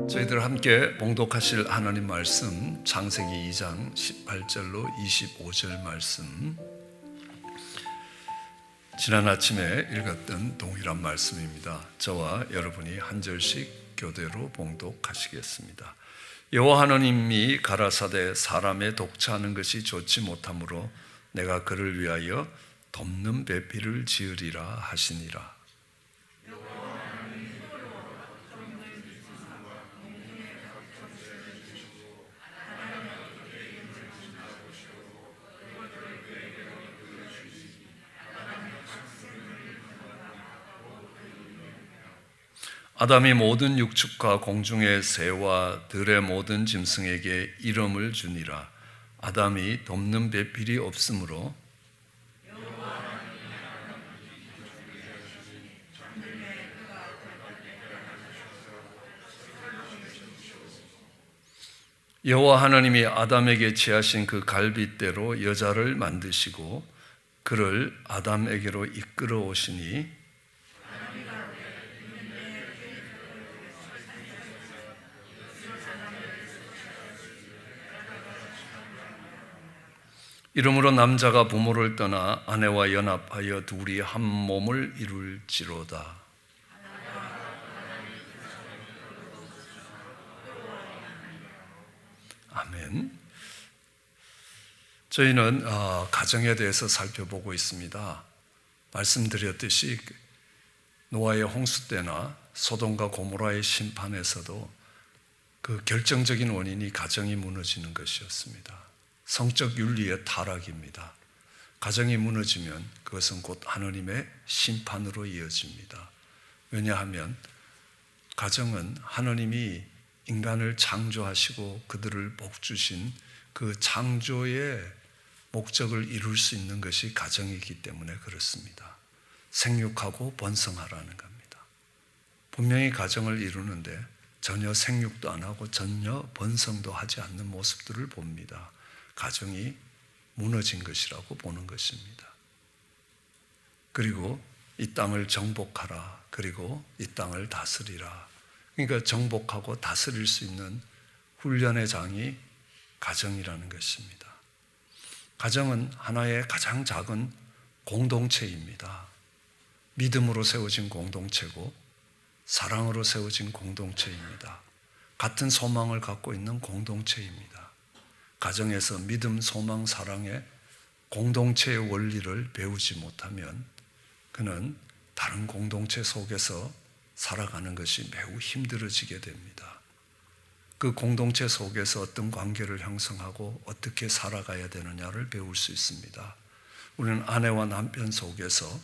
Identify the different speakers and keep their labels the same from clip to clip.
Speaker 1: 저희들 함께 봉독하실 하나님 말씀 창세기 2장 18절로 25절 말씀, 지난 아침에 읽었던 동일한 말씀입니다. 저와 여러분이 한 절씩 교대로 봉독하시겠습니다. 여호와 하나님이 가라사대 사람의 독차하는 것이 좋지 못하므로 내가 그를 위하여 덮는 배필을 지으리라 하시니라. 아담이 모든 육축과 공중의 새와 들의 모든 짐승에게 이름을 주니라. 아담이 덮는 배필이 없으므로 여호와 하나님이 아담에게 취하신 그 갈빗대로 여자를 만드시고 그를 아담에게로 이끌어 오시니 이러므로 남자가 부모를 떠나 아내와 연합하여 둘이 한 몸을 이룰지로다. 아멘. 저희는 가정에 대해서 살펴보고 있습니다. 말씀드렸듯이 노아의 홍수 때나 소돔과 고모라의 심판에서도 그 결정적인 원인이 가정이 무너지는 것이었습니다. 성적 윤리의 타락입니다. 가정이 무너지면 그것은 곧 하나님의 심판으로 이어집니다. 왜냐하면 가정은 하나님이 인간을 창조하시고 그들을 복주신 그 창조의 목적을 이룰 수 있는 것이 가정이기 때문에 그렇습니다. 생육하고 번성하라는 겁니다. 분명히 가정을 이루는데 전혀 생육도 안 하고 전혀 번성도 하지 않는 모습들을 봅니다. 가정이 무너진 것이라고 보는 것입니다. 그리고 이 땅을 정복하라. 그리고 이 땅을 다스리라. 그러니까 정복하고 다스릴 수 있는 훈련의 장이 가정이라는 것입니다. 가정은 하나의 가장 작은 공동체입니다. 믿음으로 세워진 공동체고 사랑으로 세워진 공동체입니다. 같은 소망을 갖고 있는 공동체입니다. 가정에서 믿음, 소망, 사랑의 공동체의 원리를 배우지 못하면 그는 다른 공동체 속에서 살아가는 것이 매우 힘들어지게 됩니다. 그 공동체 속에서 어떤 관계를 형성하고 어떻게 살아가야 되느냐를 배울 수 있습니다. 우리는 아내와 남편 속에서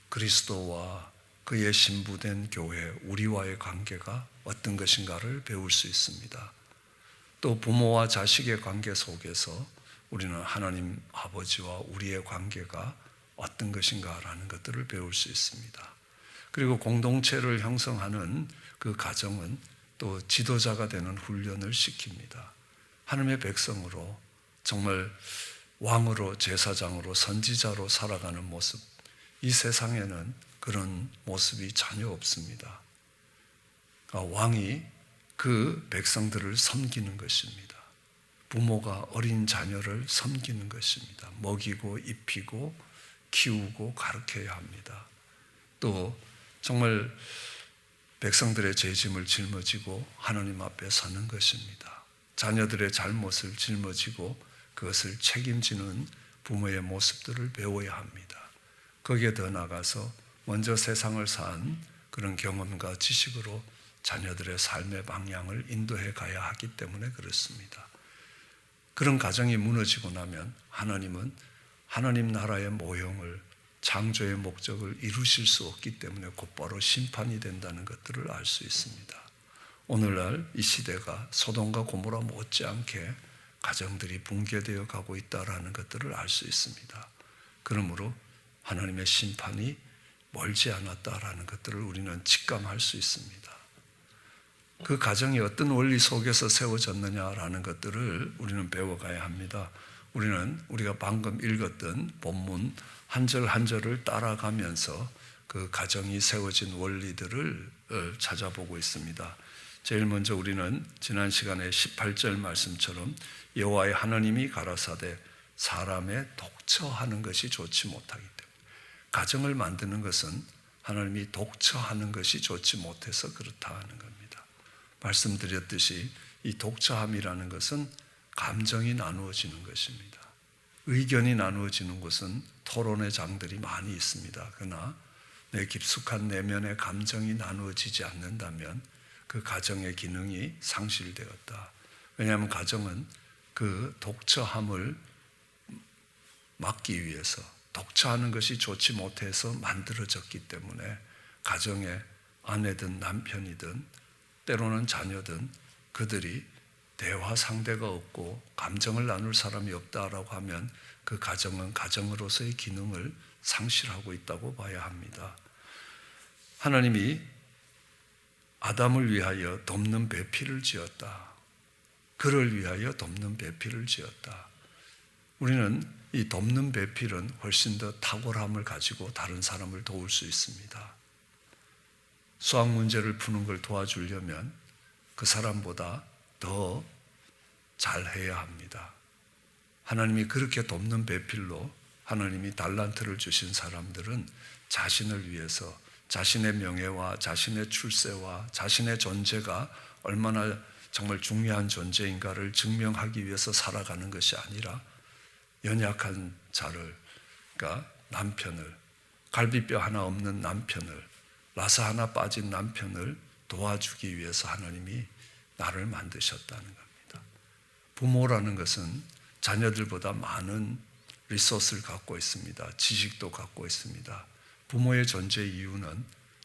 Speaker 1: 그리스도와 그의 신부된 교회, 우리와의 관계가 어떤 것인가를 배울 수 있습니다. 또 부모와 자식의 관계 속에서 우리는 하나님 아버지와 우리의 관계가 어떤 것인가라는 것들을 배울 수 있습니다. 그리고 공동체를 형성하는 그 가정은 또 지도자가 되는 훈련을 시킵니다. 하나님의 백성으로 정말 왕으로, 제사장으로, 선지자로 살아가는 모습, 이 세상에는 그런 모습이 전혀 없습니다. 왕이 그 백성들을 섬기는 것입니다. 부모가 어린 자녀를 섬기는 것입니다. 먹이고 입히고 키우고 가르쳐야 합니다. 또 정말 백성들의 죄짐을 짊어지고 하나님 앞에 서는 것입니다. 자녀들의 잘못을 짊어지고 그것을 책임지는 부모의 모습들을 배워야 합니다. 거기에 더 나아가서 먼저 세상을 산 그런 경험과 지식으로 자녀들의 삶의 방향을 인도해 가야 하기 때문에 그렇습니다. 그런 가정이 무너지고 나면 하나님은 하나님 나라의 모형을, 창조의 목적을 이루실 수 없기 때문에 곧바로 심판이 된다는 것들을 알 수 있습니다. 오늘날 이 시대가 소돔과 고모라 못지않게 가정들이 붕괴되어 가고 있다라는 것들을 알 수 있습니다. 그러므로 하나님의 심판이 멀지 않았다라는 것들을 우리는 직감할 수 있습니다. 그 가정이 어떤 원리 속에서 세워졌느냐라는 것들을 우리는 배워가야 합니다. 우리가 방금 읽었던 본문 한 절 한 절을 따라가면서 그 가정이 세워진 원리들을 찾아보고 있습니다. 제일 먼저 우리는 지난 시간에 18절 말씀처럼 여호와의 하나님이 가라사대 사람의 독처하는 것이 좋지 못하기 때문에, 가정을 만드는 것은 하나님이 독처하는 것이 좋지 못해서 그렇다 하는 겁니다. 말씀드렸듯이 이 독처함이라는 것은 감정이 나누어지는 것입니다. 의견이 나누어지는 곳은 토론의 장들이 많이 있습니다. 그러나 내 깊숙한 내면의 감정이 나누어지지 않는다면 그 가정의 기능이 상실되었다. 왜냐하면 가정은 그 독처함을 막기 위해서, 독처하는 것이 좋지 못해서 만들어졌기 때문에 가정의 아내든 남편이든 때로는 자녀든 그들이 대화 상대가 없고 감정을 나눌 사람이 없다라고 하면 그 가정은 가정으로서의 기능을 상실하고 있다고 봐야 합니다. 하나님이 아담을 위하여 돕는 배필을 지었다. 그를 위하여 돕는 배필을 지었다. 우리는 이 돕는 배필은 훨씬 더 탁월함을 가지고 다른 사람을 도울 수 있습니다. 수학 문제를 푸는 걸 도와주려면 그 사람보다 더 잘해야 합니다. 하나님이 그렇게 돕는 배필로 하나님이 달란트를 주신 사람들은 자신을 위해서, 자신의 명예와 자신의 출세와 자신의 존재가 얼마나 정말 중요한 존재인가를 증명하기 위해서 살아가는 것이 아니라 연약한 자를, 그러니까 남편을, 갈비뼈 하나 없는 남편을, 라사 하나 빠진 남편을 도와주기 위해서 하나님이 나를 만드셨다는 겁니다. 부모라는 것은 자녀들보다 많은 리소스를 갖고 있습니다. 지식도 갖고 있습니다. 부모의 존재 이유는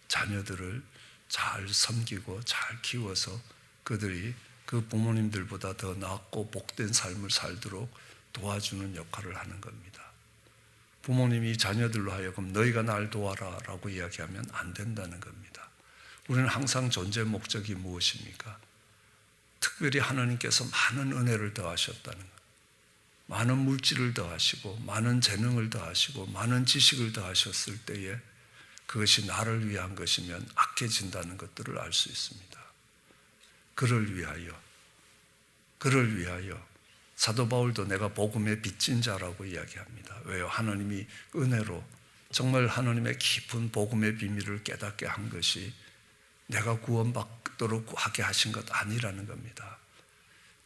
Speaker 1: 자녀들을 잘 섬기고 잘 키워서 그들이 그 부모님들보다 더 낫고 복된 삶을 살도록 도와주는 역할을 하는 겁니다. 부모님이 자녀들로 하여금 너희가 날 도와라 라고 이야기하면 안 된다는 겁니다. 우리는 항상 존재 목적이 무엇입니까? 특별히 하나님께서 많은 은혜를 더하셨다는 것, 많은 물질을 더하시고 많은 재능을 더하시고 많은 지식을 더하셨을 때에 그것이 나를 위한 것이면 악해진다는 것들을 알 수 있습니다. 그를 위하여 사도 바울도 내가 복음의 빚진 자라고 이야기합니다. 왜요? 하나님이 은혜로 정말 하나님의 깊은 복음의 비밀을 깨닫게 한 것이 내가 구원받도록 하게 하신 것 아니라는 겁니다.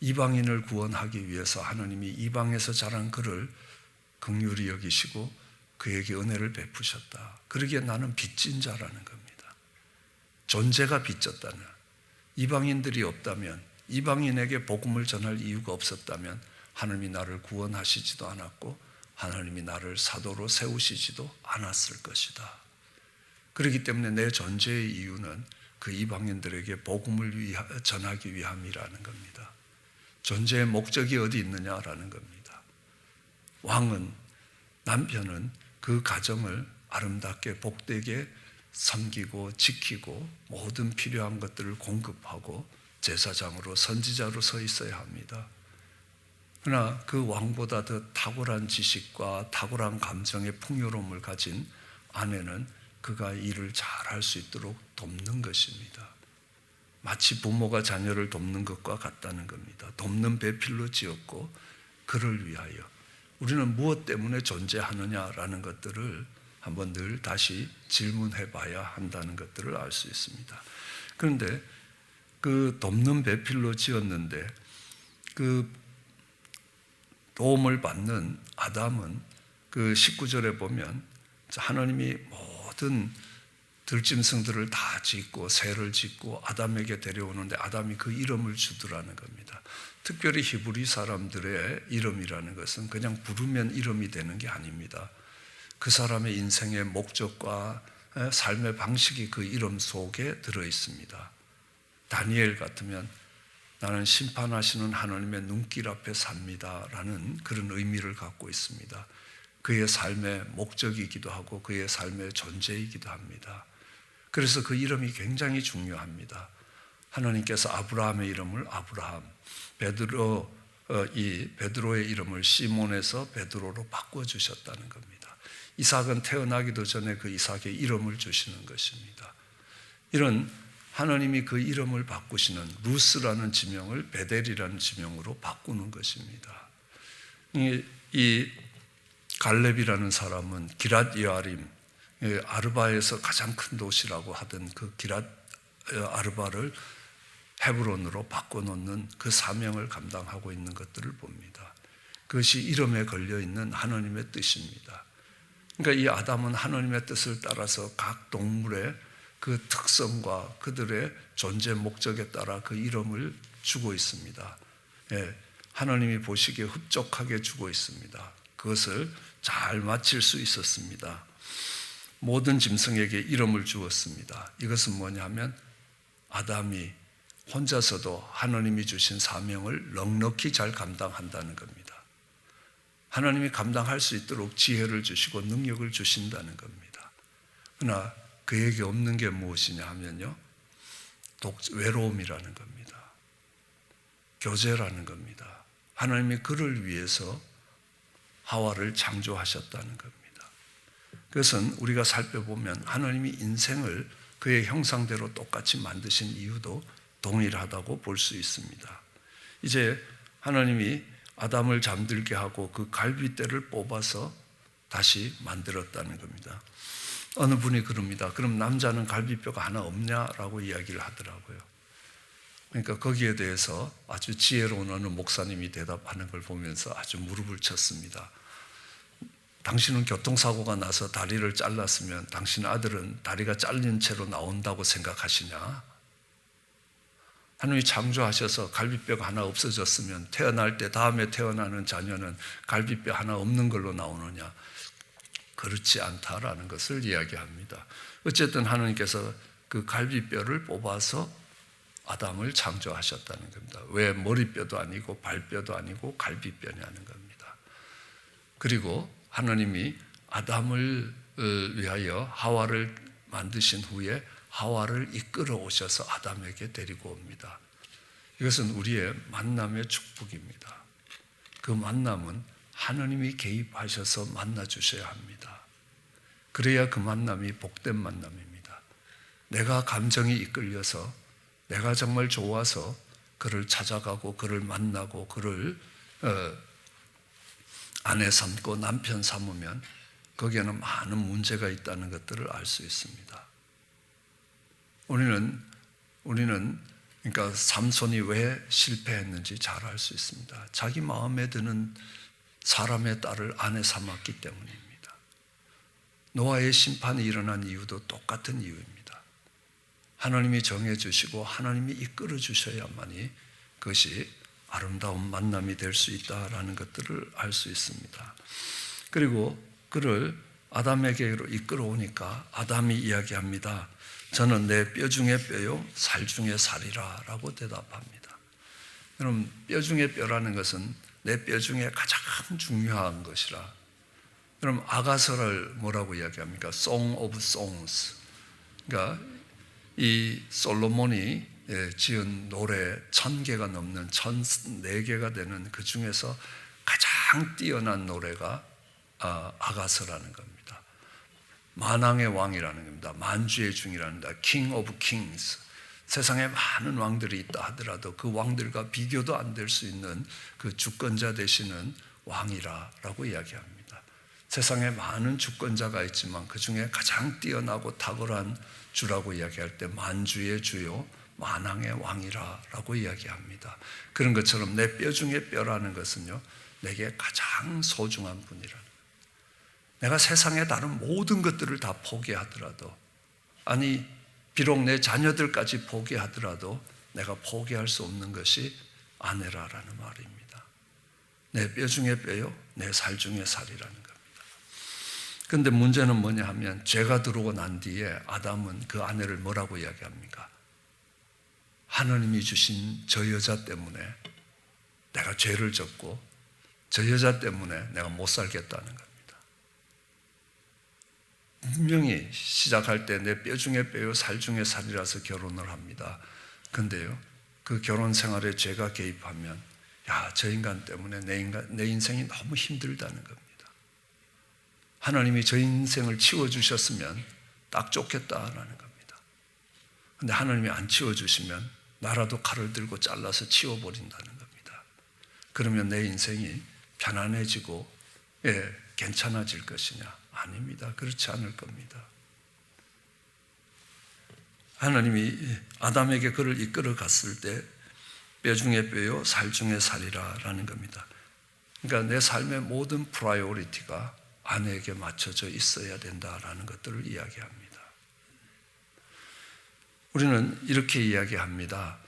Speaker 1: 이방인을 구원하기 위해서 하나님이 이방에서 자란 그를 긍휼히 여기시고 그에게 은혜를 베푸셨다. 그러기에 나는 빚진 자라는 겁니다. 존재가 빚졌다는, 이방인들이 없다면, 이방인에게 복음을 전할 이유가 없었다면 하나님이 나를 구원하시지도 않았고 하나님이 나를 사도로 세우시지도 않았을 것이다. 그렇기 때문에 내 존재의 이유는 그 이방인들에게 복음을 전하기 위함이라는 겁니다. 존재의 목적이 어디 있느냐라는 겁니다. 왕은, 남편은 그 가정을 아름답게 복되게 섬기고 지키고 모든 필요한 것들을 공급하고 제사장으로 선지자로 서 있어야 합니다. 그러나 그 왕보다 더 탁월한 지식과 탁월한 감정의 풍요로움을 가진 아내는 그가 일을 잘할 수 있도록 돕는 것입니다. 마치 부모가 자녀를 돕는 것과 같다는 겁니다. 돕는 배필로 지었고 그를 위하여. 우리는 무엇 때문에 존재하느냐라는 것들을 한번 늘 다시 질문해 봐야 한다는 것들을 알 수 있습니다. 그런데 그 돕는 배필로 지었는데 그 도움을 받는 아담은 그 19절에 보면 하나님이 모든 들짐승들을 다 짓고 새를 짓고 아담에게 데려오는데 아담이 그 이름을 주더라는 겁니다. 특별히 히브리 사람들의 이름이라는 것은 그냥 부르면 이름이 되는 게 아닙니다. 그 사람의 인생의 목적과 삶의 방식이 그 이름 속에 들어 있습니다. 다니엘 같으면 나는 심판하시는 하나님의 눈길 앞에 삽니다라는 그런 의미를 갖고 있습니다. 그의 삶의 목적이기도 하고 그의 삶의 존재이기도 합니다. 그래서 그 이름이 굉장히 중요합니다. 하나님께서 아브라함의 이름을 아브라함, 베드로의 이름을 시몬에서 베드로로 바꿔주셨다는 겁니다. 이삭은 태어나기도 전에 그 이삭의 이름을 주시는 것입니다. 이런 하나님이 그 이름을 바꾸시는 루스라는 지명을 베델이라는 지명으로 바꾸는 것입니다. 이 갈렙이라는 사람은 기랏 여아림, 아르바에서 가장 큰 도시라고 하던 그 기랏 아르바를 헤브론으로 바꿔놓는 그 사명을 감당하고 있는 것들을 봅니다. 그것이 이름에 걸려있는 하나님의 뜻입니다. 그러니까 이 아담은 하나님의 뜻을 따라서 각 동물의 그 특성과 그들의 존재 목적에 따라 그 이름을 주고 있습니다. 하나님이 보시기에 흡족하게 주고 있습니다. 그것을 잘 마칠 수 있었습니다. 모든 짐승에게 이름을 주었습니다. 이것은 뭐냐면 아담이 혼자서도 하나님이 주신 사명을 넉넉히 잘 감당한다는 겁니다. 하나님이 감당할 수 있도록 지혜를 주시고 능력을 주신다는 겁니다. 그러나 그에게 없는 게 무엇이냐 하면요, 외로움이라는 겁니다. 교제라는 겁니다. 하나님이 그를 위해서 하와를 창조하셨다는 겁니다. 그것은 우리가 살펴보면 하나님이 인생을 그의 형상대로 똑같이 만드신 이유도 동일하다고 볼 수 있습니다. 이제 하나님이 아담을 잠들게 하고 그 갈빗대를 뽑아서 다시 만들었다는 겁니다. 어느 분이 그럽니다. 그럼 남자는 갈비뼈가 하나 없냐라고 이야기를 하더라고요. 그러니까 거기에 대해서 아주 지혜로운 어느 목사님이 대답하는 걸 보면서 아주 무릎을 쳤습니다. 당신은 교통사고가 나서 다리를 잘랐으면 당신 아들은 다리가 잘린 채로 나온다고 생각하시냐? 하나님이 창조하셔서 갈비뼈가 하나 없어졌으면 태어날 때 다음에 태어나는 자녀는 갈비뼈 하나 없는 걸로 나오느냐? 그렇지 않다라는 것을 이야기합니다. 어쨌든 하나님께서 그 갈비뼈를 뽑아서 아담을 창조하셨다는 겁니다. 왜 머리뼈도 아니고 발뼈도 아니고 갈비뼈냐는 겁니다. 그리고 하나님이 아담을 위하여 하와를 만드신 후에 하와를 이끌어 오셔서 아담에게 데리고 옵니다. 이것은 우리의 만남의 축복입니다. 그 만남은 하나님이 개입하셔서 만나 주셔야 합니다. 그래야 그 만남이 복된 만남입니다. 내가 감정이 이끌려서 내가 정말 좋아서 그를 찾아가고 그를 만나고 그를 아내 삼고 남편 삼으면 거기에는 많은 문제가 있다는 것들을 알 수 있습니다. 우리는 그러니까 삼손이 왜 실패했는지 잘 알 수 있습니다. 자기 마음에 드는 사람의 딸을 아내 삼았기 때문입니다. 노아의 심판이 일어난 이유도 똑같은 이유입니다. 하나님이 정해주시고 하나님이 이끌어 주셔야만이 그것이 아름다운 만남이 될 수 있다라는 것들을 알 수 있습니다. 그리고 그를 아담에게로 이끌어 오니까 아담이 이야기합니다. 저는 내 뼈 중에 뼈요 살 중에 살이라 라고 대답합니다. 그럼 뼈 중에 뼈라는 것은 내 뼈 중에 가장 중요한 것이라. 그럼 아가서를 뭐라고 이야기합니까? Song of Songs. 그러니까 이 솔로몬이 지은 노래 1000개가 넘는 1004개가 되는 그 중에서 가장 뛰어난 노래가 아가서라는 겁니다. 만왕의 왕이라는 겁니다. 만주의 중이라는 겁니다. King of Kings. 세상에 많은 왕들이 있다 하더라도 그 왕들과 비교도 안 될 수 있는 그 주권자 되시는 왕이라고 이야기합니다. 세상에 많은 주권자가 있지만 그 중에 가장 뛰어나고 탁월한 주라고 이야기할 때 만주의 주요 만왕의 왕이라고 이야기합니다. 그런 것처럼 내 뼈 중에 뼈라는 것은요, 내게 가장 소중한 분이라는 거예요. 내가 세상의 다른 모든 것들을 다 포기하더라도, 아니 비록 내 자녀들까지 포기하더라도 내가 포기할 수 없는 것이 아내라라는 말입니다. 내 뼈 중에 뼈요, 내 살 중에 살이라는 겁니다. 그런데 문제는 뭐냐 하면 죄가 들어오고 난 뒤에 아담은 그 아내를 뭐라고 이야기합니까? 하나님이 주신 저 여자 때문에 내가 죄를 졌고 저 여자 때문에 내가 못 살겠다는 겁니다. 분명히 시작할 때 내 뼈 중에 뼈요 살 중에 살이라서 결혼을 합니다. 근데요, 그 결혼 생활에 죄가 개입하면 저 인간 때문에 내 인생이 너무 힘들다는 겁니다. 하나님이 저 인생을 치워주셨으면 딱 좋겠다라는 겁니다. 근데 하나님이 안 치워주시면 나라도 칼을 들고 잘라서 치워버린다는 겁니다. 그러면 내 인생이 편안해지고 괜찮아질 것이냐? 아닙니다. 그렇지 않을 겁니다. 하나님이 아담에게 그를 이끌어 갔을 때 뼈 중에 뼈요 살 중에 살이라는 겁니다. 그러니까 내 삶의 모든 프라이오리티가 아내에게 맞춰져 있어야 된다라는 것들을 이야기합니다. 우리는 이렇게 이야기합니다.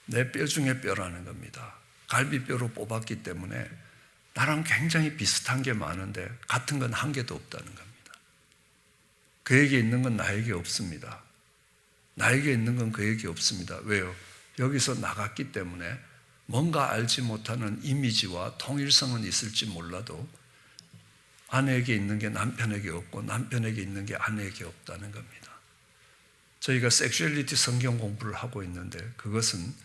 Speaker 1: 내 뼈 중에 뼈라는 겁니다. 갈비뼈로 뽑았기 때문에 나랑 굉장히 비슷한 게 많은데 같은 건 한 개도 없다는 겁니다. 그에게 있는 건 나에게 없습니다. 나에게 있는 건 그에게 없습니다. 왜요? 여기서 나갔기 때문에 뭔가 알지 못하는 이미지와 통일성은 있을지 몰라도 아내에게 있는 게 남편에게 없고 남편에게 있는 게 아내에게 없다는 겁니다. 저희가 섹슈얼리티 성경 공부를 하고 있는데 그것은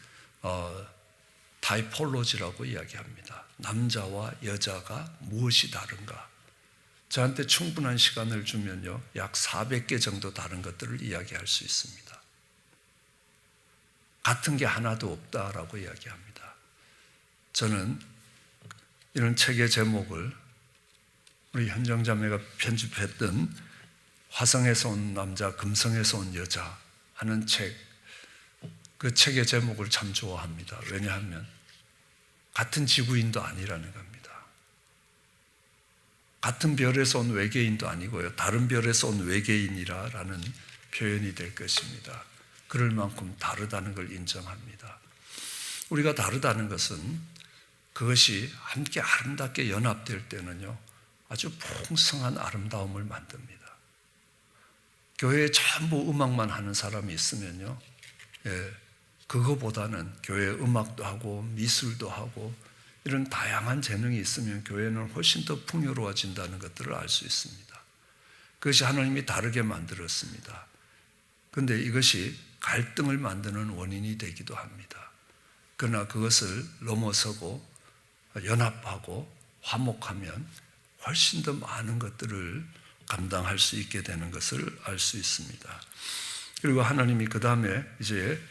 Speaker 1: 타이폴로지라고 이야기합니다. 남자와 여자가 무엇이 다른가? 저한테 충분한 시간을 주면요, 약 400개 정도 다른 것들을 이야기할 수 있습니다. 같은 게 하나도 없다라고 이야기합니다. 저는 이런 책의 제목을 우리 현정자매가 편집했던 화성에서 온 남자, 금성에서 온 여자 하는 책, 그 책의 제목을 참 좋아합니다. 왜냐하면 같은 지구인도 아니라는 겁니다. 같은 별에서 온 외계인도 아니고요, 다른 별에서 온 외계인이라는 표현이 될 것입니다. 그럴 만큼 다르다는 걸 인정합니다. 우리가 다르다는 것은 그것이 함께 아름답게 연합될 때는요, 아주 풍성한 아름다움을 만듭니다. 교회에 전부 음악만 하는 사람이 있으면요, 그거보다는 교회에 음악도 하고 미술도 하고 이런 다양한 재능이 있으면 교회는 훨씬 더 풍요로워진다는 것들을 알 수 있습니다. 그것이 하나님이 다르게 만들었습니다. 그런데 이것이 갈등을 만드는 원인이 되기도 합니다. 그러나 그것을 넘어서고 연합하고 화목하면 훨씬 더 많은 것들을 감당할 수 있게 되는 것을 알 수 있습니다. 그리고 하나님이 그 다음에 이제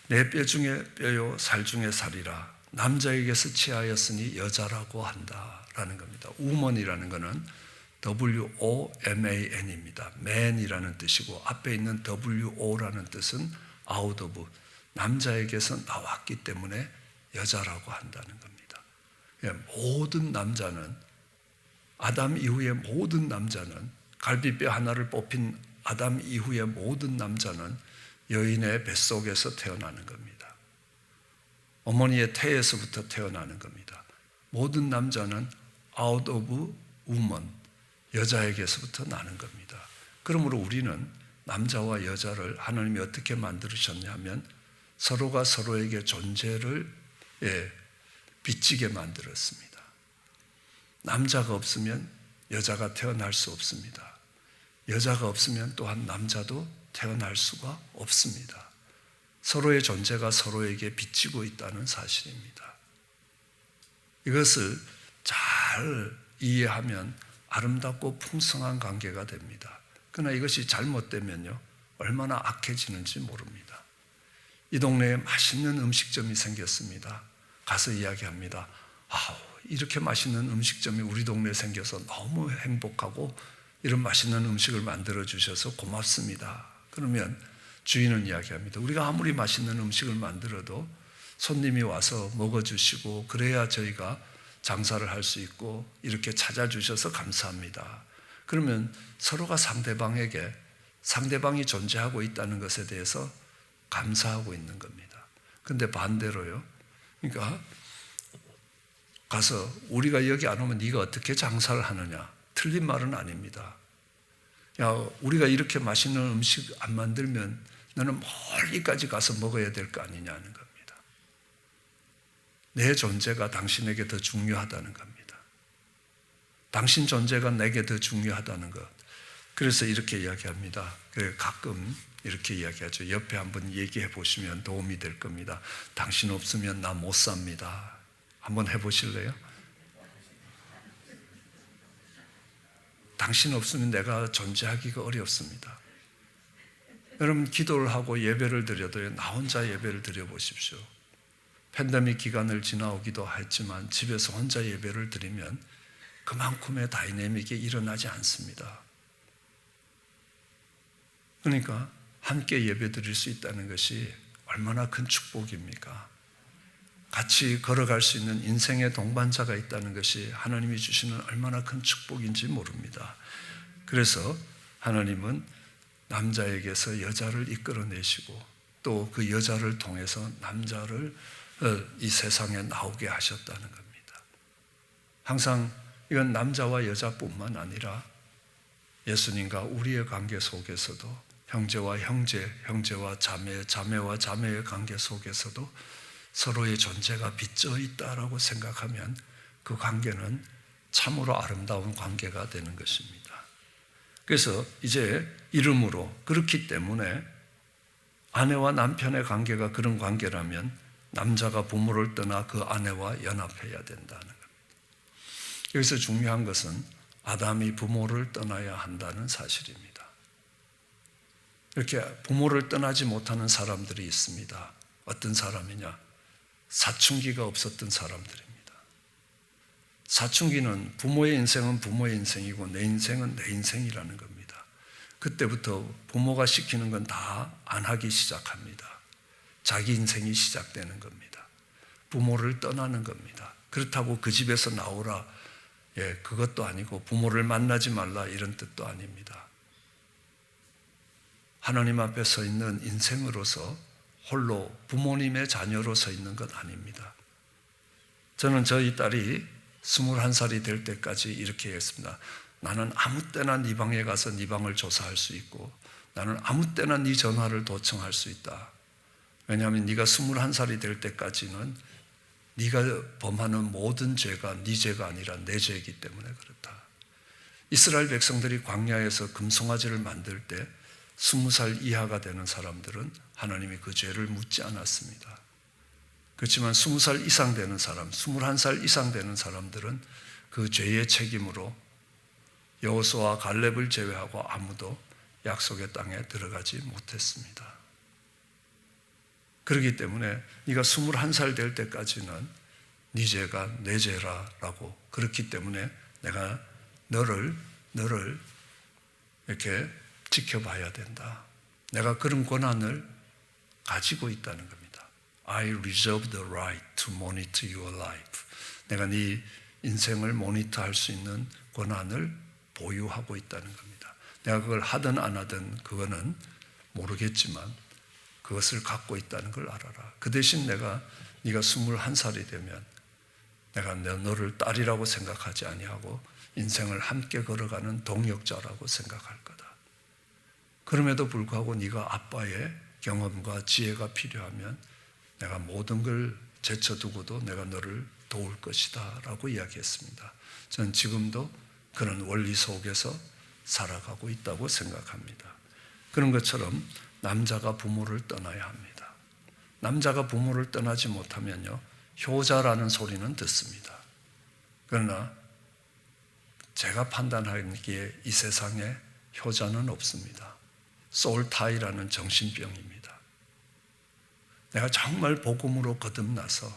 Speaker 1: 내 뼈 중에 뼈요 살 중에 살이라 남자에게서 취하였으니 여자라고 한다라는 겁니다. 우먼이라는 것은 WOMAN입니다. man이라는 뜻이고 앞에 있는 WO라는 뜻은 out of, 남자에게서 나왔기 때문에 여자라고 한다는 겁니다. 모든 남자는, 아담 이후의 모든 남자는, 갈비뼈 하나를 뽑힌 아담 이후의 모든 남자는 여인의 뱃속에서 태어나는 겁니다. 어머니의 태에서부터 태어나는 겁니다. 모든 남자는 out of woman, 여자에게서부터 나는 겁니다. 그러므로 우리는 남자와 여자를 하나님이 어떻게 만들으셨냐면 서로가 서로에게 존재를 빚지게 만들었습니다. 남자가 없으면 여자가 태어날 수 없습니다. 여자가 없으면 또한 남자도 태어날 수가 없습니다. 서로의 존재가 서로에게 빚지고 있다는 사실입니다. 이것을 잘 이해하면 아름답고 풍성한 관계가 됩니다. 그러나 이것이 잘못되면요, 얼마나 악해지는지 모릅니다. 이 동네에 맛있는 음식점이 생겼습니다. 가서 이야기합니다. 이렇게 맛있는 음식점이 우리 동네에 생겨서 너무 행복하고 이런 맛있는 음식을 만들어 주셔서 고맙습니다. 그러면 주인은 이야기합니다. 우리가 아무리 맛있는 음식을 만들어도 손님이 와서 먹어주시고 그래야 저희가 장사를 할 수 있고 이렇게 찾아주셔서 감사합니다. 그러면 서로가 상대방에게 상대방이 존재하고 있다는 것에 대해서 감사하고 있는 겁니다. 그런데 반대로요, 그러니까 가서 우리가 여기 안 오면 네가 어떻게 장사를 하느냐, 틀린 말은 아닙니다. 야, 우리가 이렇게 맛있는 음식 안 만들면 너는 멀리까지 가서 먹어야 될 거 아니냐는 겁니다. 내 존재가 당신에게 더 중요하다는 겁니다. 당신 존재가 내게 더 중요하다는 것. 그래서 이렇게 이야기합니다. 가끔 이렇게 이야기하죠. 옆에 한번 얘기해 보시면 도움이 될 겁니다. 당신 없으면 나 못 삽니다. 한번 해보실래요? 당신 없으면 내가 존재하기가 어렵습니다. 여러분 기도를 하고 예배를 드려도 나 혼자 예배를 드려보십시오. 팬데믹 기간을 지나오기도 했지만 집에서 혼자 예배를 드리면 그만큼의 다이내믹이 일어나지 않습니다. 그러니까 함께 예배 드릴 수 있다는 것이 얼마나 큰 축복입니까? 같이 걸어갈 수 있는 인생의 동반자가 있다는 것이 하나님이 주시는 얼마나 큰 축복인지 모릅니다. 그래서 하나님은 남자에게서 여자를 이끌어내시고 또 그 여자를 통해서 남자를 이 세상에 나오게 하셨다는 겁니다. 항상 이건 남자와 여자뿐만 아니라 예수님과 우리의 관계 속에서도 형제와 형제, 형제와 자매, 자매와 자매의 관계 속에서도 서로의 존재가 빚져 있다라고 생각하면 그 관계는 참으로 아름다운 관계가 되는 것입니다. 그래서 이제 이름으로 그렇기 때문에 아내와 남편의 관계가 그런 관계라면 남자가 부모를 떠나 그 아내와 연합해야 된다는 겁니다. 여기서 중요한 것은 아담이 부모를 떠나야 한다는 사실입니다. 이렇게 부모를 떠나지 못하는 사람들이 있습니다. 어떤 사람이냐? 사춘기가 없었던 사람들입니다. 사춘기는 부모의 인생은 부모의 인생이고 내 인생은 내 인생이라는 겁니다. 그때부터 부모가 시키는 건 다 안 하기 시작합니다. 자기 인생이 시작되는 겁니다. 부모를 떠나는 겁니다. 그렇다고 그 집에서 나오라, 그것도 아니고 부모를 만나지 말라 이런 뜻도 아닙니다. 하나님 앞에 서 있는 인생으로서 홀로 부모님의 자녀로 서 있는 것 아닙니다. 저는 저희 딸이 21살이 될 때까지 이렇게 했습니다. 나는 아무 때나 네 방에 가서 네 방을 조사할 수 있고 나는 아무 때나 네 전화를 도청할 수 있다. 왜냐하면 네가 21살이 될 때까지는 네가 범하는 모든 죄가 네 죄가 아니라 내 죄이기 때문에 그렇다. 이스라엘 백성들이 광야에서 금송아지를 만들 때 20살 이하가 되는 사람들은 하나님이 그 죄를 묻지 않았습니다. 그렇지만 20살 이상 되는 사람, 21살 이상 되는 사람들은 그 죄의 책임으로 여호수아와 갈렙을 제외하고 아무도 약속의 땅에 들어가지 못했습니다. 그렇기 때문에 네가 21살 될 때까지는 네 죄가 내 죄라라고, 그렇기 때문에 내가 너를 이렇게 지켜봐야 된다. 내가 그런 권한을 가지고 있다는 겁니다. I reserve the right to monitor your life. 내가 네 인생을 모니터할 수 있는 권한을 보유하고 있다는 겁니다. 내가 그걸 하든 안 하든 그거는 모르겠지만 그것을 갖고 있다는 걸 알아라. 그 대신 네가 21살이 되면 내가 너를 딸이라고 생각하지 아니하고 인생을 함께 걸어가는 동역자라고 생각할 거다. 그럼에도 불구하고 네가 아빠의 경험과 지혜가 필요하면 내가 모든 걸 제쳐두고도 내가 너를 도울 것이다 라고 이야기했습니다. 저는 지금도 그런 원리 속에서 살아가고 있다고 생각합니다. 그런 것처럼 남자가 부모를 떠나야 합니다. 남자가 부모를 떠나지 못하면요, 효자라는 소리는 듣습니다. 그러나 제가 판단하기에 이 세상에 효자는 없습니다. 소울타이라는 정신병입니다. 내가 정말 복음으로 거듭나서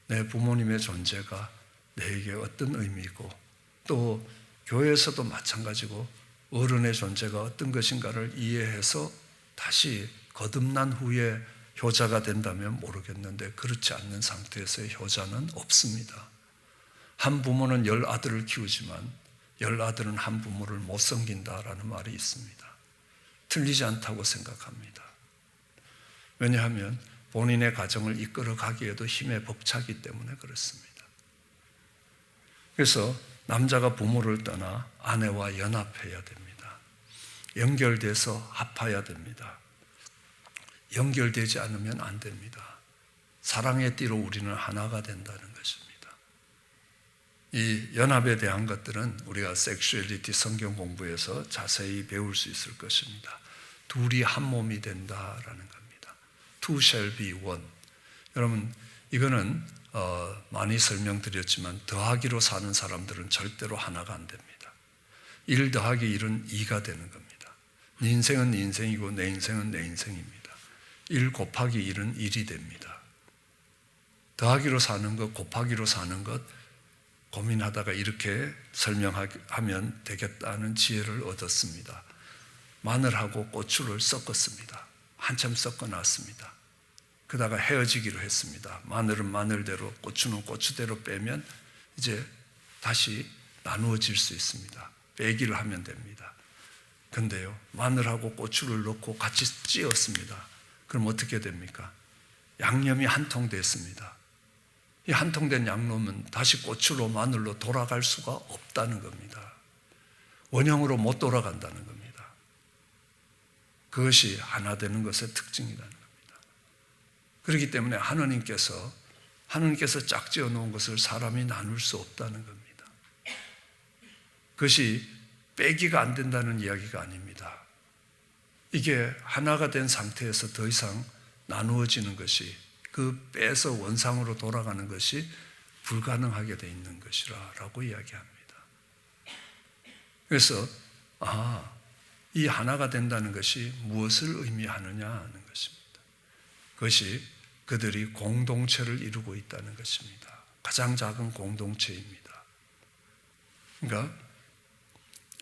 Speaker 1: 내 부모님의 존재가 내게 어떤 의미고 또 교회에서도 마찬가지고 어른의 존재가 어떤 것인가를 이해해서 다시 거듭난 후에 효자가 된다면 모르겠는데 그렇지 않는 상태에서의 효자는 없습니다. 한 부모는 10아들을 키우지만 10아들은 한 부모를 못 섬긴다라는 말이 있습니다. 틀리지 않다고 생각합니다. 왜냐하면 본인의 가정을 이끌어가기에도 힘에 벅차기 때문에 그렇습니다. 그래서 남자가 부모를 떠나 아내와 연합해야 됩니다. 연결돼서 합해야 됩니다. 연결되지 않으면 안 됩니다. 사랑의 띠로 우리는 하나가 된다는 것입니다. 이 연합에 대한 것들은 우리가 섹슈얼리티 성경 공부에서 자세히 배울 수 있을 것입니다. 둘이 한 몸이 된다라는 겁니다. Two shall be one. 여러분, 이거는 많이 설명드렸지만 더하기로 사는 사람들은 절대로 하나가 안 됩니다. 1 더하기 1은 2가 되는 겁니다. 네 인생은 네 인생이고 내 인생은 내 인생입니다. 1 곱하기 1은 1이 됩니다. 더하기로 사는 것, 곱하기로 사는 것 고민하다가 이렇게 설명하면 되겠다는 지혜를 얻었습니다. 마늘하고 고추를 섞었습니다. 한참 섞어놨습니다. 그러다가 헤어지기로 했습니다. 마늘은 마늘대로, 고추는 고추대로 빼면 이제 다시 나누어질 수 있습니다. 빼기를 하면 됩니다. 근데요, 마늘하고 고추를 넣고 같이 찧었습니다. 그럼 어떻게 됩니까? 양념이 한 통 됐습니다. 이 한 통 된 양념은 다시 고추로 마늘로 돌아갈 수가 없다는 겁니다. 원형으로 못 돌아간다는 겁니다. 그것이 하나 되는 것의 특징이라는 겁니다. 그렇기 때문에 하나님께서 짝지어 놓은 것을 사람이 나눌 수 없다는 겁니다. 그것이 빼기가 안 된다는 이야기가 아닙니다. 이게 하나가 된 상태에서 더 이상 나누어지는 것이, 그 빼서 원상으로 돌아가는 것이 불가능하게 돼 있는 것이라고 이야기합니다. 그래서 이 하나가 된다는 것이 무엇을 의미하느냐 하는 것입니다. 그것이 그들이 공동체를 이루고 있다는 것입니다. 가장 작은 공동체입니다. 그러니까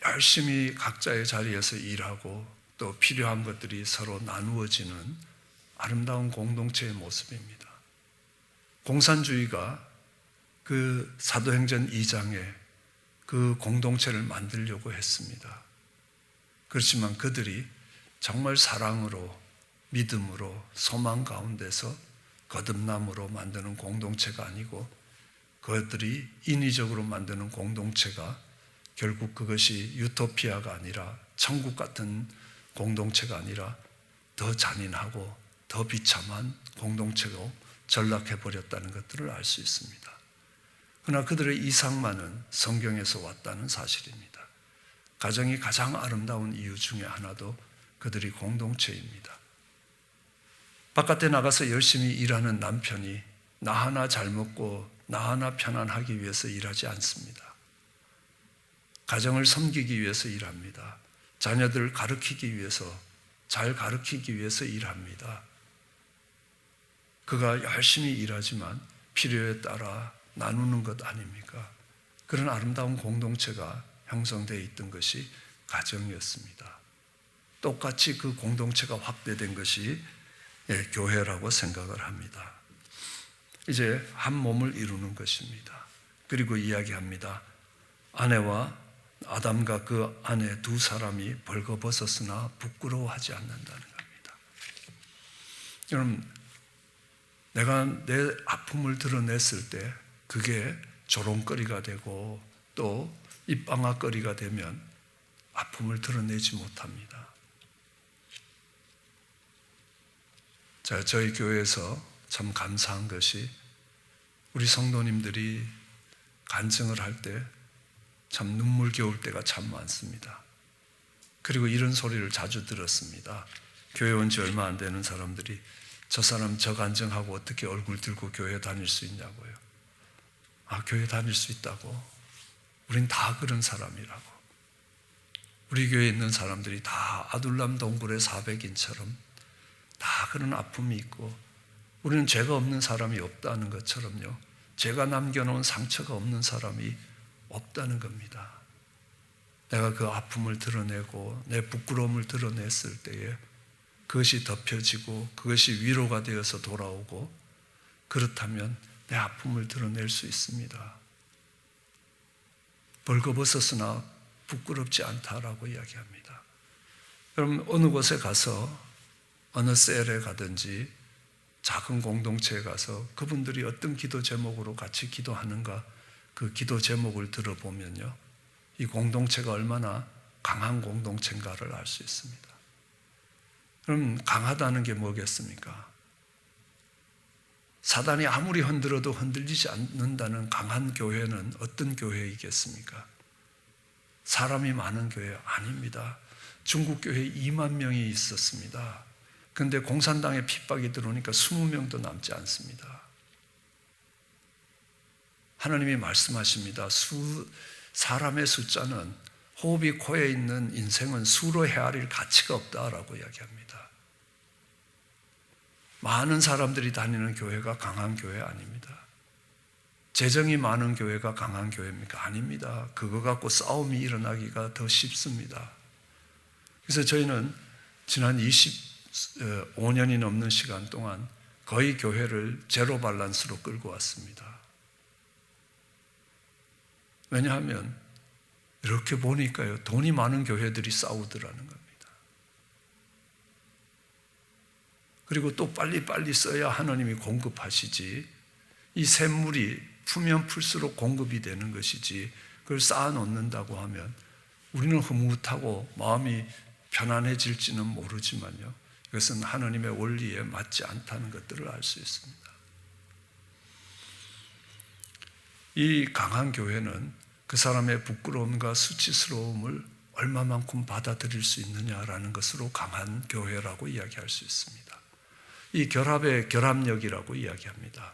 Speaker 1: 열심히 각자의 자리에서 일하고 또 필요한 것들이 서로 나누어지는 아름다운 공동체의 모습입니다. 공산주의가 그 사도행전 2장에 그 공동체를 만들려고 했습니다. 그렇지만 그들이 정말 사랑으로, 믿음으로, 소망 가운데서 거듭남으로 만드는 공동체가 아니고, 그들이 인위적으로 만드는 공동체가 결국 그것이 유토피아가 아니라, 천국 같은 공동체가 아니라 더 잔인하고 더 비참한 공동체로 전락해버렸다는 것들을 알 수 있습니다. 그러나 그들의 이상만은 성경에서 왔다는 사실입니다. 가정이 가장 아름다운 이유 중에 하나도 그들이 공동체입니다. 바깥에 나가서 열심히 일하는 남편이 나 하나 잘 먹고 나 하나 편안하기 위해서 일하지 않습니다. 가정을 섬기기 위해서 일합니다. 자녀들을 가르치기 위해서, 잘 가르치기 위해서 일합니다. 그가 열심히 일하지만 필요에 따라 나누는 것 아닙니까? 그런 아름다운 공동체가 형성되어 있던 것이 가정이었습니다. 똑같이 그 공동체가 확대된 것이 교회라고 생각을 합니다. 이제 한 몸을 이루는 것입니다. 그리고 이야기합니다. 아내와 아담과 그 아내 두 사람이 벌거벗었으나 부끄러워하지 않는다는 겁니다. 여러분, 내가 내 아픔을 드러냈을 때 그게 조롱거리가 되고 또 입방아거리가 되면 아픔을 드러내지 못합니다. 자, 저희 교회에서 참 감사한 것이 우리 성도님들이 간증을 할 때 참 눈물겨울 때가 참 많습니다. 그리고 이런 소리를 자주 들었습니다. 교회 온 지 얼마 안 되는 사람들이 저 사람 저 간증하고 어떻게 얼굴 들고 교회 다닐 수 있냐고요. 교회 다닐 수 있다고? 우린 다 그런 사람이라고. 우리 교회에 있는 사람들이 다 아둘람 동굴의 400인처럼 다 그런 아픔이 있고, 우리는 죄가 없는 사람이 없다는 것처럼요, 제가 남겨놓은 상처가 없는 사람이 없다는 겁니다. 내가 그 아픔을 드러내고 내 부끄러움을 드러냈을 때에 그것이 덮여지고 그것이 위로가 되어서 돌아오고, 그렇다면 내 아픔을 드러낼 수 있습니다. 벌거벗었으나 부끄럽지 않다라고 이야기합니다. 여러분, 어느 곳에 가서, 어느 셀에 가든지 작은 공동체에 가서 그분들이 어떤 기도 제목으로 같이 기도하는가, 그 기도 제목을 들어보면요, 이 공동체가 얼마나 강한 공동체인가를 알 수 있습니다. 그럼 강하다는 게 뭐겠습니까? 사단이 아무리 흔들어도 흔들리지 않는다는 강한 교회는 어떤 교회이겠습니까? 사람이 많은 교회 아닙니다. 중국 교회에 2만 명이 있었습니다. 그런데 공산당의 핍박이 들어오니까 20명도 남지 않습니다. 하나님이 말씀하십니다. 사람의 숫자는, 호흡이 코에 있는 인생은 수로 헤아릴 가치가 없다라고 이야기합니다. 많은 사람들이 다니는 교회가 강한 교회 아닙니다. 재정이 많은 교회가 강한 교회입니까? 아닙니다. 그거 갖고 싸움이 일어나기가 더 쉽습니다. 그래서 저희는 지난 25년이 넘는 시간 동안 거의 교회를 제로 밸런스로 끌고 왔습니다. 왜냐하면 이렇게 보니까요, 돈이 많은 교회들이 싸우더라는 겁니다. 그리고 또 빨리빨리 써야 하나님이 공급하시지, 이 샘물이 풀면 풀수록 공급이 되는 것이지, 그걸 쌓아놓는다고 하면 우리는 흐뭇하고 마음이 편안해질지는 모르지만요, 이것은 하나님의 원리에 맞지 않다는 것들을 알 수 있습니다. 이 강한 교회는 그 사람의 부끄러움과 수치스러움을 얼마만큼 받아들일 수 있느냐라는 것으로 강한 교회라고 이야기할 수 있습니다. 이 결합의 결합력이라고 이야기합니다.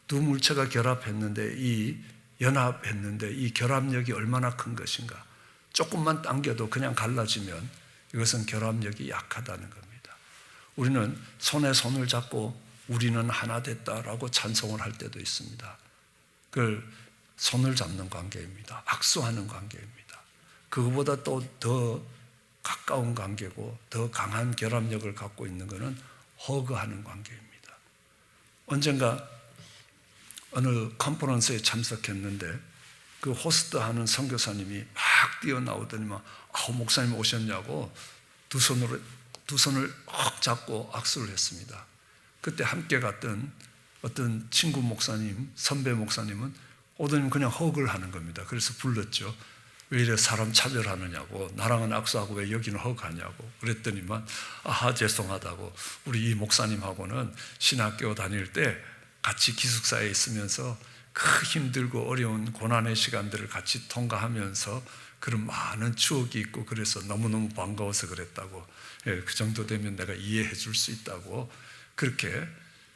Speaker 1: 두 물체가 결합했는데, 연합했는데 이 결합력이 얼마나 큰 것인가. 조금만 당겨도 그냥 갈라지면 이것은 결합력이 약하다는 겁니다. 우리는 손에 손을 잡고 우리는 하나 됐다라고 찬송을 할 때도 있습니다. 그걸 손을 잡는 관계입니다. 악수하는 관계입니다. 그거보다 또 더 가까운 관계고 더 강한 결합력을 갖고 있는 것은 허그하는 관계입니다. 언젠가 어느 컨퍼런스에 참석했는데 그 호스트하는 선교사님이 막 뛰어나오더니만 목사님 오셨냐고 두 손을 확 잡고 악수를 했습니다. 그때 함께 갔던 어떤 친구 목사님, 선배 목사님은 오더니 그냥 허그를 하는 겁니다. 그래서 불렀죠. 왜 이래 사람 차별하느냐고, 나랑은 악수하고 왜 여기는 허그하냐고 그랬더니만 죄송하다고, 우리 이 목사님하고는 신학교 다닐 때 같이 기숙사에 있으면서 그 힘들고 어려운 고난의 시간들을 같이 통과하면서 그런 많은 추억이 있고 그래서 너무너무 반가워서 그랬다고, 그 정도 되면 내가 이해해 줄 수 있다고, 그렇게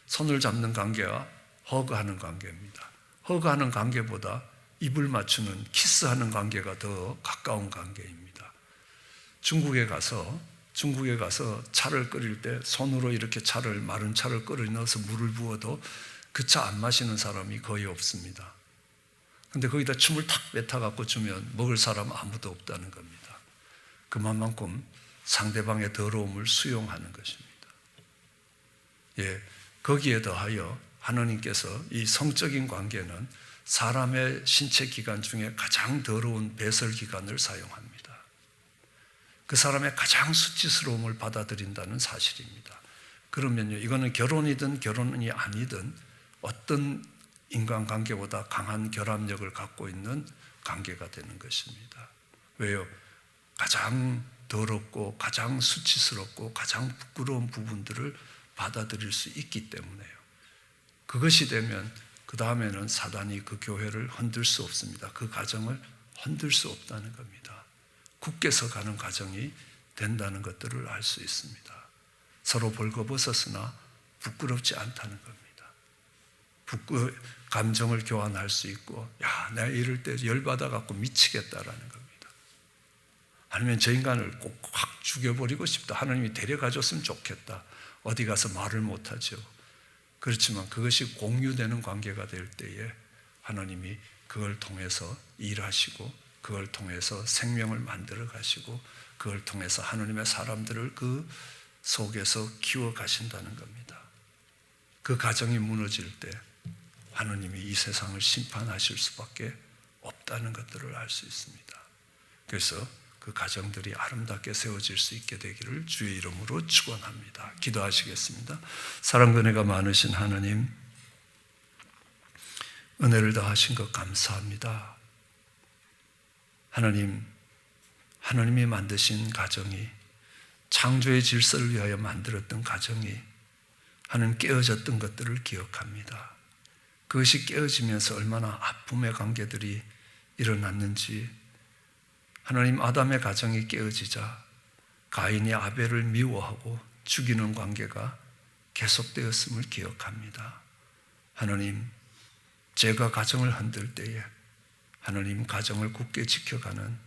Speaker 1: 손을 잡는 관계와 허그하는 관계입니다. 허그하는 관계보다 입을 맞추는 키스하는 관계가 더 가까운 관계입니다. 중국에 가서 차를 끓일 때 손으로 이렇게 마른 차를 끓여 넣어서 물을 부어도 그 차 안 마시는 사람이 거의 없습니다. 근데 거기다 춤을 탁 뱉어갖고 주면 먹을 사람 아무도 없다는 겁니다. 그만큼 상대방의 더러움을 수용하는 것입니다. 거기에 더하여 하나님께서 이 성적인 관계는 사람의 신체 기관 중에 가장 더러운 배설 기관을 사용합니다. 그 사람의 가장 수치스러움을 받아들인다는 사실입니다. 그러면요, 이거는 결혼이든 결혼이 아니든 어떤 인간관계보다 강한 결합력을 갖고 있는 관계가 되는 것입니다. 왜요? 가장 더럽고 가장 수치스럽고 가장 부끄러운 부분들을 받아들일 수 있기 때문에요. 그것이 되면 그 다음에는 사단이 그 교회를 흔들 수 없습니다. 그 가정을 흔들 수 없다는 겁니다. 굳게 서가는 가정이 된다는 것들을 알 수 있습니다. 서로 벌거벗었으나 부끄럽지 않다는 겁니다. 감정을 교환할 수 있고, 내가 이럴 때 열받아갖고 미치겠다라는 겁니다. 아니면 저 인간을 꼭 확 죽여버리고 싶다. 하나님이 데려가줬으면 좋겠다. 어디 가서 말을 못하죠. 그렇지만 그것이 공유되는 관계가 될 때에 하나님이 그걸 통해서 일하시고, 그걸 통해서 생명을 만들어 가시고, 그걸 통해서 하나님의 사람들을 그 속에서 키워 가신다는 겁니다. 그 가정이 무너질 때 하나님이 이 세상을 심판하실 수밖에 없다는 것들을 알 수 있습니다. 그래서 그 가정들이 아름답게 세워질 수 있게 되기를 주의 이름으로 축원합니다. 기도하시겠습니다. 사랑과 은혜가 많으신 하나님, 은혜를 더하신 것 감사합니다. 하나님이 만드신 가정이 창조의 질서를 위하여 만들었던 가정이 하나님 깨어졌던 것들을 기억합니다. 그것이 깨어지면서 얼마나 아픔의 관계들이 일어났는지, 하나님 아담의 가정이 깨어지자 가인이 아벨을 미워하고 죽이는 관계가 계속되었음을 기억합니다. 하나님, 제가 가정을 흔들 때에 하나님 가정을 굳게 지켜가는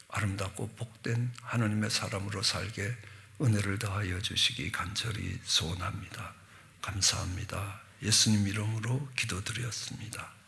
Speaker 1: 아름답고 복된 하나님의 사람으로 살게 은혜를 더하여 주시기 간절히 소원합니다. 감사합니다. 예수님 이름으로 기도드렸습니다.